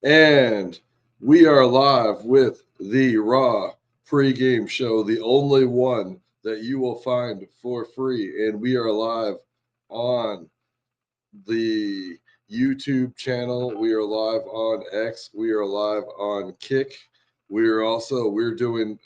And we are live with the Raw pregame show, the only one that you will find for free. And we are live on the YouTube channel. We are live on X. We are live on Kick. We're doing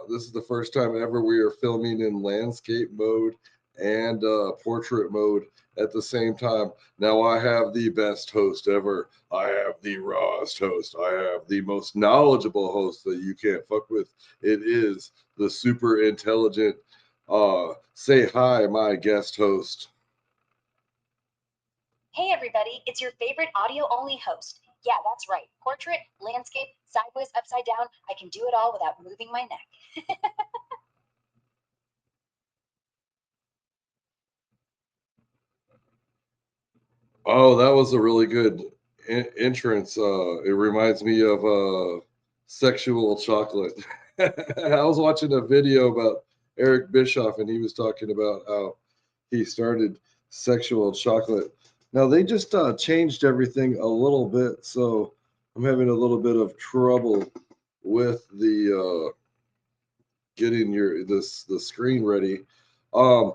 this is the first time ever we are filming in landscape mode and portrait mode at the same time. Now I have the best host ever. I have the rawest host. I have the most knowledgeable host that you can't fuck with. It is the super intelligent say hi, my guest host. Hey everybody, it's your favorite audio-only host. Yeah, that's right. Portrait, landscape, sideways, upside down. I can do it all without moving my neck. Oh, that was a really good entrance. It reminds me of sexual chocolate. I was watching a video about Eric Bischoff, and he was talking about how he started sexual chocolate. Now they just changed everything a little bit, so I'm having a little bit of trouble with the getting the screen ready. Um,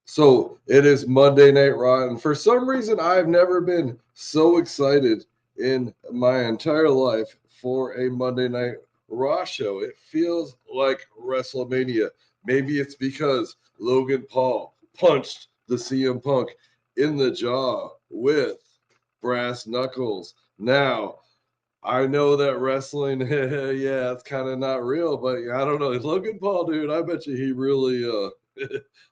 so it is Monday Night Raw, and for some reason, I've never been so excited in my entire life for a Monday Night Raw show. It feels like WrestleMania. Maybe it's because Logan Paul punched the CM Punk in the jaw with brass knuckles. Now, I know that wrestling, yeah, it's kind of not real, but I don't know. Logan Paul, dude, I bet you he really,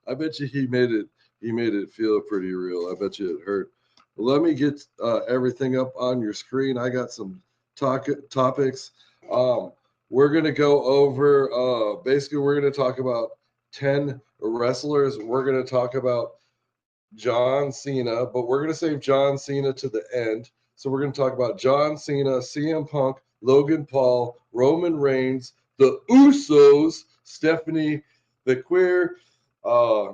I bet you he made it feel pretty real. I bet you it hurt. Let me get everything up on your screen. I got some topics. Um, we're gonna go over. Basically, we're gonna talk about 10 wrestlers. We're gonna talk about John Cena, but we're going to save John Cena to the end. So we're going to talk about John Cena, CM Punk, Logan Paul, Roman Reigns, the Usos, Stephanie, the Queer, uh,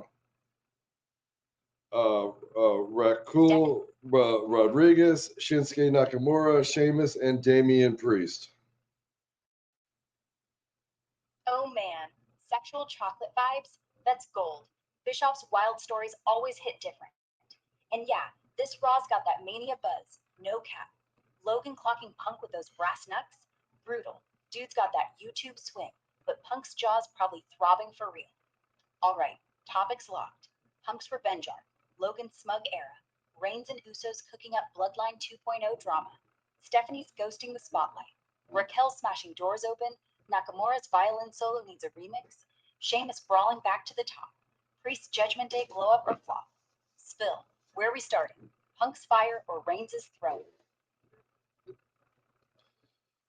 Raquel Rodriguez, Shinsuke Nakamura, Sheamus, and Damian Priest. Oh man, sexual chocolate vibes? That's gold. Bischoff's wild stories always hit different. And yeah, this Raw's got that mania buzz. No cap. Logan clocking Punk with those brass knucks? Brutal. Dude's got that YouTube swing, but Punk's jaw's probably throbbing for real. Alright, topics locked. Punk's revenge arc, Logan's smug era, Reigns and Usos cooking up Bloodline 2.0 drama, Stephanie's ghosting the spotlight, Raquel smashing doors open, Nakamura's violin solo needs a remix, Sheamus brawling back to the top, Priest's Judgment Day glow up or flop. Spill. Where are we starting? Punk's fire or Reigns' throne?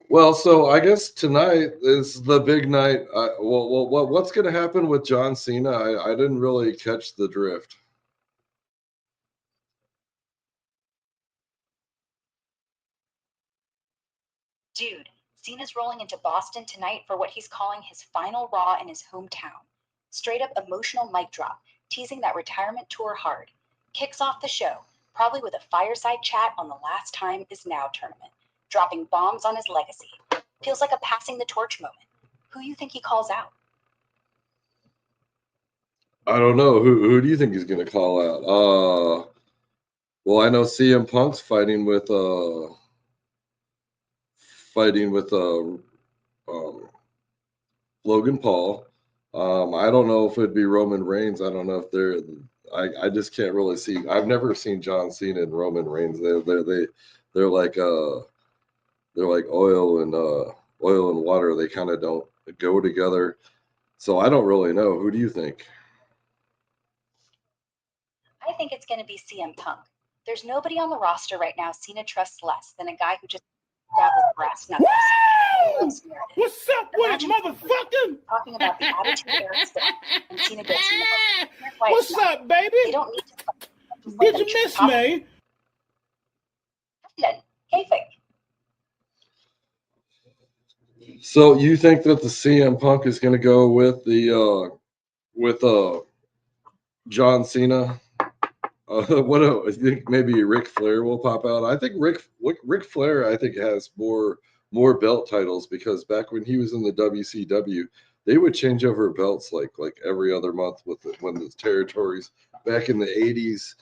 Well, so I guess tonight is the big night. What's going to happen with John Cena? I didn't really catch the drift. Dude, Cena's rolling into Boston tonight for what he's calling his final Raw in his hometown. Straight up emotional mic drop, teasing that retirement tour hard. Kicks off the show, probably with a fireside chat on the Last Time Is Now tournament, dropping bombs on his legacy. Feels like a passing the torch moment. Who you think he calls out? I don't know. Who do you think he's going to call out? Well, I know CM Punk's fighting with Logan Paul. I don't know if it'd be Roman Reigns. I don't know if they're. I just can't really see. I've never seen John Cena and Roman Reigns. They're like oil and water. They kind of don't go together. So I don't really know. Who do you think? I think it's going to be CM Punk. There's nobody on the roster right now Cena trusts less than a guy who just stabbed with brass knuckles. What's up with it, motherfucker? Talking about the attitude era stuff, and Cena gets What's up, baby? They don't need to. Did you miss me? So you think that the CM Punk is going to go with John Cena. I think maybe Ric Flair will pop out. I think Ric Flair I think has more belt titles because back when he was in the WCW, they would change over belts like every other month when the territories back in the 80s.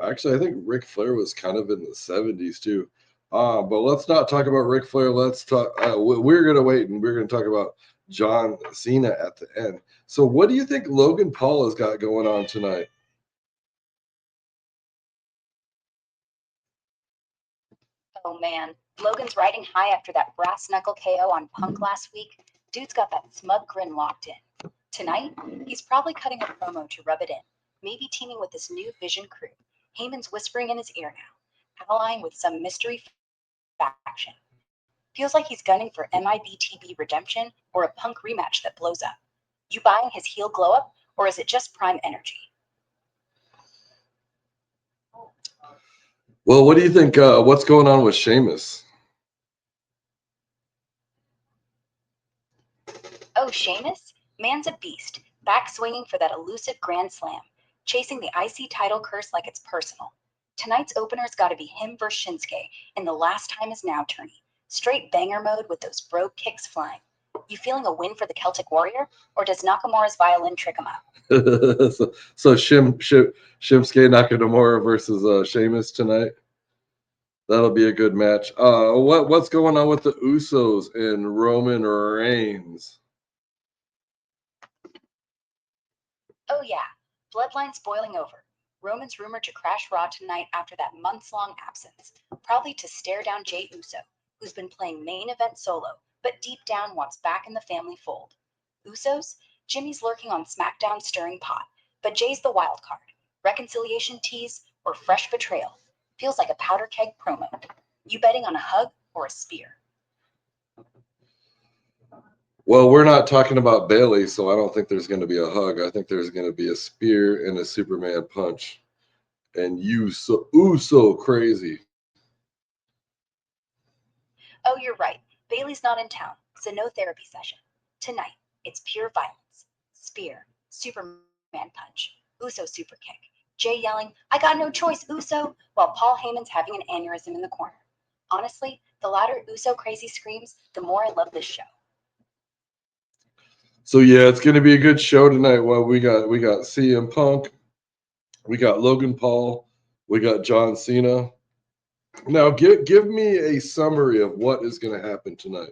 Actually, I think Ric Flair was kind of in the 70s too. But let's not talk about Ric Flair. Let's talk. We're gonna wait and we're gonna talk about John Cena at the end. So, what do you think Logan Paul has got going on tonight? Oh man, Logan's riding high after that brass knuckle KO on Punk last week. Dude's got that smug grin locked in. Tonight, he's probably cutting a promo to rub it in, maybe teaming with this new Vision crew. Heyman's whispering in his ear now, allying with some mystery faction. Feels like he's gunning for MIBTB redemption or a Punk rematch that blows up. You buying his heel glow up, or is it just prime energy? Well, what do you think? What's going on with Sheamus? Oh, Sheamus? Man's a beast, back swinging for that elusive Grand Slam, chasing the IC title curse like it's personal. Tonight's opener's gotta be him versus Shinsuke in the last time is now tourney. Straight banger mode with those brogue kicks flying. You feeling a win for the Celtic Warrior, or does Nakamura's violin trick him up? So Shinsuke Nakamura versus Sheamus tonight. That'll be a good match. What's going on with the Usos and Roman Reigns? Oh yeah, Bloodline's boiling over. Roman's rumored to crash Raw tonight after that months-long absence, probably to stare down Jey Uso, who's been playing main event solo, but deep down wants back in the family fold. Usos? Jimmy's lurking on SmackDown stirring pot, but Jay's the wild card. Reconciliation tease or fresh betrayal? Feels like a powder keg promo. You betting on a hug or a spear? Well, we're not talking about Bailey, so I don't think there's going to be a hug. I think there's going to be a spear and a Superman punch. And Uso crazy. Oh, you're right. Bailey's not in town, so no therapy session. Tonight, it's pure violence. Spear, Superman punch, Uso super kick. Jay yelling, I got no choice, Uso, while Paul Heyman's having an aneurysm in the corner. Honestly, the louder Uso crazy screams, the more I love this show. So yeah, it's going to be a good show tonight. Well, we got CM Punk, we got Logan Paul, we got John Cena. Now, give me a summary of what is going to happen tonight.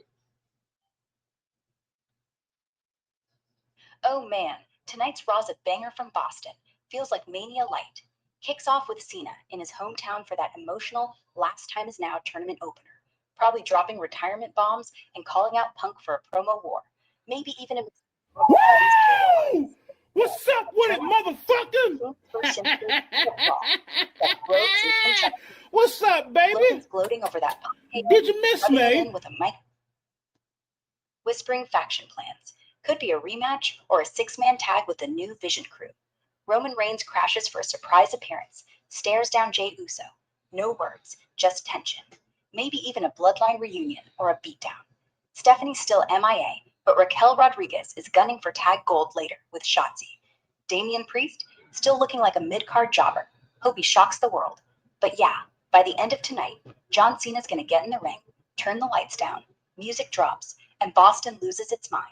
Oh man, tonight's Raw's a banger from Boston. Feels like Mania Light. Kicks off with Cena in his hometown for that emotional Last Time Is Now tournament opener. Probably dropping retirement bombs and calling out Punk for a promo war. Maybe even a Woo! What's up with it, motherfucker? What's up, baby? Logan's gloating over that Punk. Did you miss me? With a mic. Whispering faction plans. Could be a rematch or a six-man tag with the new Vision crew. Roman Reigns crashes for a surprise appearance, stares down Jey Uso. No words, just tension. Maybe even a bloodline reunion or a beatdown. Stephanie's still MIA, but Raquel Rodriguez is gunning for tag gold later with Shotzi. Damian Priest, still looking like a mid-card jobber. Hope he shocks the world. But yeah, by the end of tonight, John Cena's gonna get in the ring, turn the lights down, music drops, and Boston loses its mind.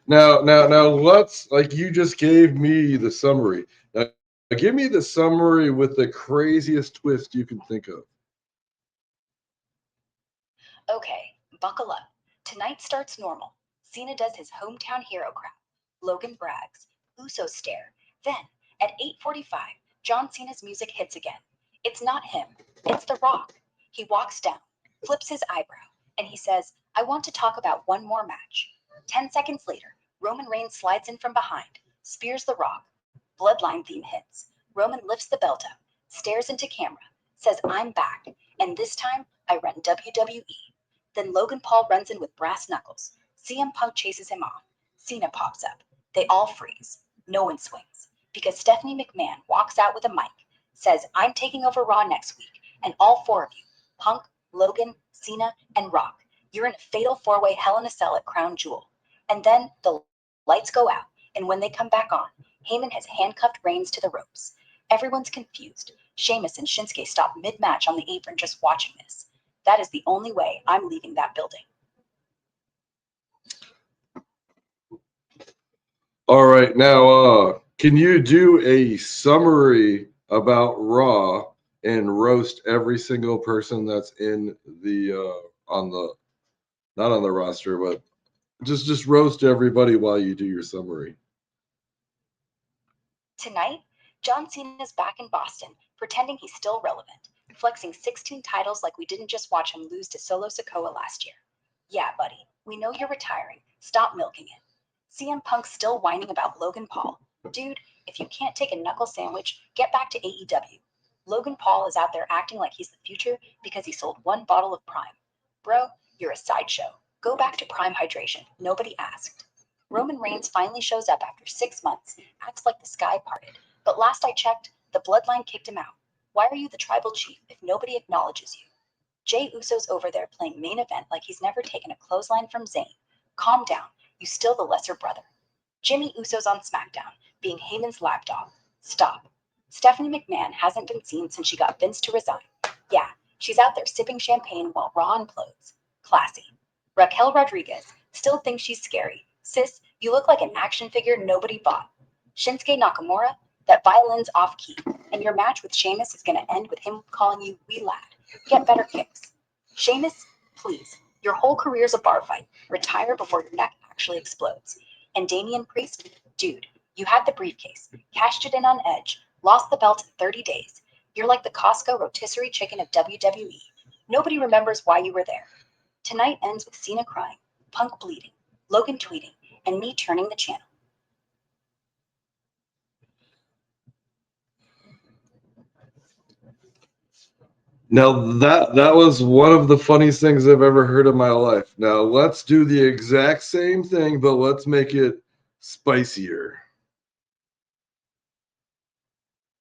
Now, let's like you just gave me the summary. Now, give me the summary with the craziest twist you can think of. Okay, buckle up. Tonight starts normal. Cena does his hometown hero crap. Logan brags. Uso stare. Then, at 8:45, John Cena's music hits again. It's not him. It's The Rock. He walks down, flips his eyebrow, and he says, I want to talk about one more match. 10 seconds later, Roman Reigns slides in from behind, spears The Rock. Bloodline theme hits. Roman lifts the belt up, stares into camera, says, I'm back, and this time I run WWE. Then Logan Paul runs in with brass knuckles. CM Punk chases him off. Cena pops up. They all freeze. No one swings. Because Stephanie McMahon walks out with a mic, says, I'm taking over Raw next week, and all four of you, Punk, Logan, Cena, and Rock, you're in a fatal four-way Hell in a Cell at Crown Jewel. And then the lights go out, and when they come back on, Heyman has handcuffed Reigns to the ropes. Everyone's confused. Sheamus and Shinsuke stop mid-match on the apron just watching this. That is the only way I'm leaving that building. All right, now can you do a summary about Raw and roast every single person that's in the on the not on the roster, but just roast everybody while you do your summary. Tonight, John Cena's back in Boston, pretending he's still relevant, flexing 16 titles like we didn't just watch him lose to Solo Sikoa last year. Yeah, buddy, we know you're retiring. Stop milking it. CM Punk's still whining about Logan Paul. Dude, if you can't take a knuckle sandwich, get back to AEW. Logan Paul is out there acting like he's the future because he sold one bottle of Prime. Bro, you're a sideshow. Go back to Prime Hydration. Nobody asked. Roman Reigns finally shows up after 6 months, acts like the sky parted. But last I checked, the bloodline kicked him out. Why are you the tribal chief if nobody acknowledges you? Jey Uso's over there playing main event like he's never taken a clothesline from Zayn. Calm down, you still the lesser brother. Jimmy Uso's on SmackDown, being Heyman's lapdog. Stop. Stephanie McMahon hasn't been seen since she got Vince to resign. Yeah, she's out there sipping champagne while Raw implodes. Classy. Raquel Rodriguez still thinks she's scary. Sis, you look like an action figure nobody bought. Shinsuke Nakamura, that violin's off key, and your match with Sheamus is going to end with him calling you wee lad. Get better kicks. Sheamus, please, your whole career's a bar fight. Retire before your neck actually explodes. And Damian Priest, dude, you had the briefcase, cashed it in on Edge, lost the belt in 30 days. You're like the Costco rotisserie chicken of WWE. Nobody remembers why you were there. Tonight ends with Cena crying, Punk bleeding, Logan tweeting, and me turning the channel. Now that was one of the funniest things I've ever heard in my life. Now let's do the exact same thing, but let's make it spicier.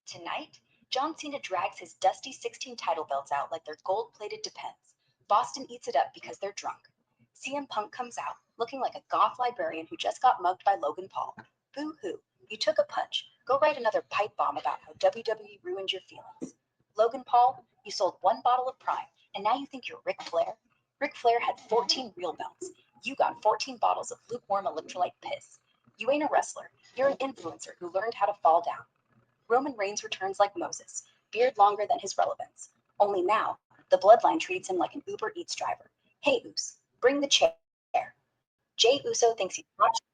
Tonight, John Cena drags his dusty 16 title belts out like they're gold-plated Depends. Boston eats it up because they're drunk. CM Punk comes out, looking like a goth librarian who just got mugged by Logan Paul. Boo-hoo, you took a punch. Go write another pipe bomb about how WWE ruined your feelings. Logan Paul, you sold one bottle of Prime, and now you think you're Ric Flair? Ric Flair had 14 real belts. You got 14 bottles of lukewarm electrolyte piss. You ain't a wrestler. You're an influencer who learned how to fall down. Roman Reigns returns like Moses, beard longer than his relevance. Only now, the bloodline treats him like an Uber Eats driver. Hey, Us, bring the chair. Jey Uso thinks he's watching,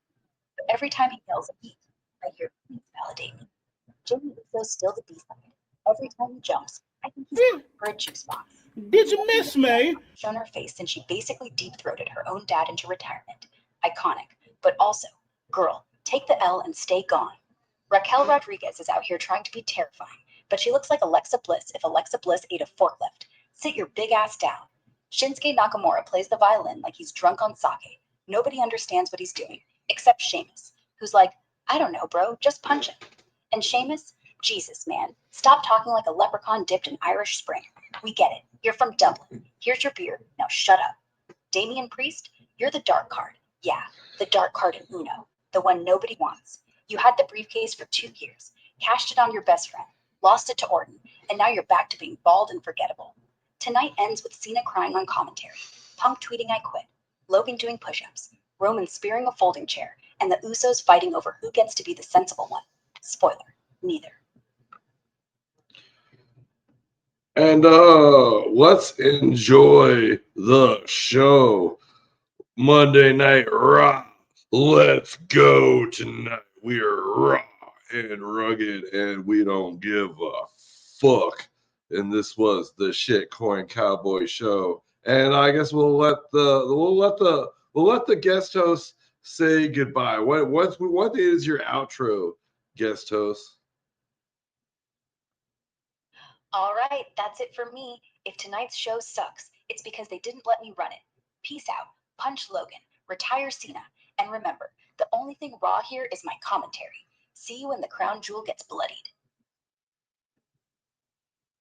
but every time he yells at me, I hear, please validate me. Jimmy Uso's still the B-side. Every time he jumps, I think he's going for a juice box. Did you miss me? Shown her face since she basically deep-throated her own dad into retirement. Iconic, but also, girl, take the L and stay gone. Raquel Rodriguez is out here trying to be terrifying, but she looks like Alexa Bliss if Alexa Bliss ate a forklift. Sit your big ass down. Shinsuke Nakamura plays the violin like he's drunk on sake. Nobody understands what he's doing, except Sheamus, who's like, I don't know, bro, just punch him. And Sheamus, Jesus, man, stop talking like a leprechaun dipped in Irish Spring. We get it. You're from Dublin. Here's your beer. Now shut up. Damian Priest, you're the dark card. Yeah, the dark card in Uno, the one nobody wants. You had the briefcase for 2 years, cashed it on your best friend, lost it to Orton, and now you're back to being bald and forgettable. Tonight ends with Cena crying on commentary, Punk tweeting I quit, Logan doing push-ups, Roman spearing a folding chair, and the Usos fighting over who gets to be the sensible one. Spoiler, neither. And let's enjoy the show. Monday Night Raw. Let's go tonight. We are raw and rugged, and we don't give a fuck. And this was the Shitcoin Cowboy Show. And I guess we'll let the guest host say goodbye. What is your outro, guest host? All right, that's it for me. If tonight's show sucks, it's because they didn't let me run it. Peace out. Punch Logan. Retire Cena. And remember, the only thing raw here is my commentary. See you when the crown jewel gets bloodied.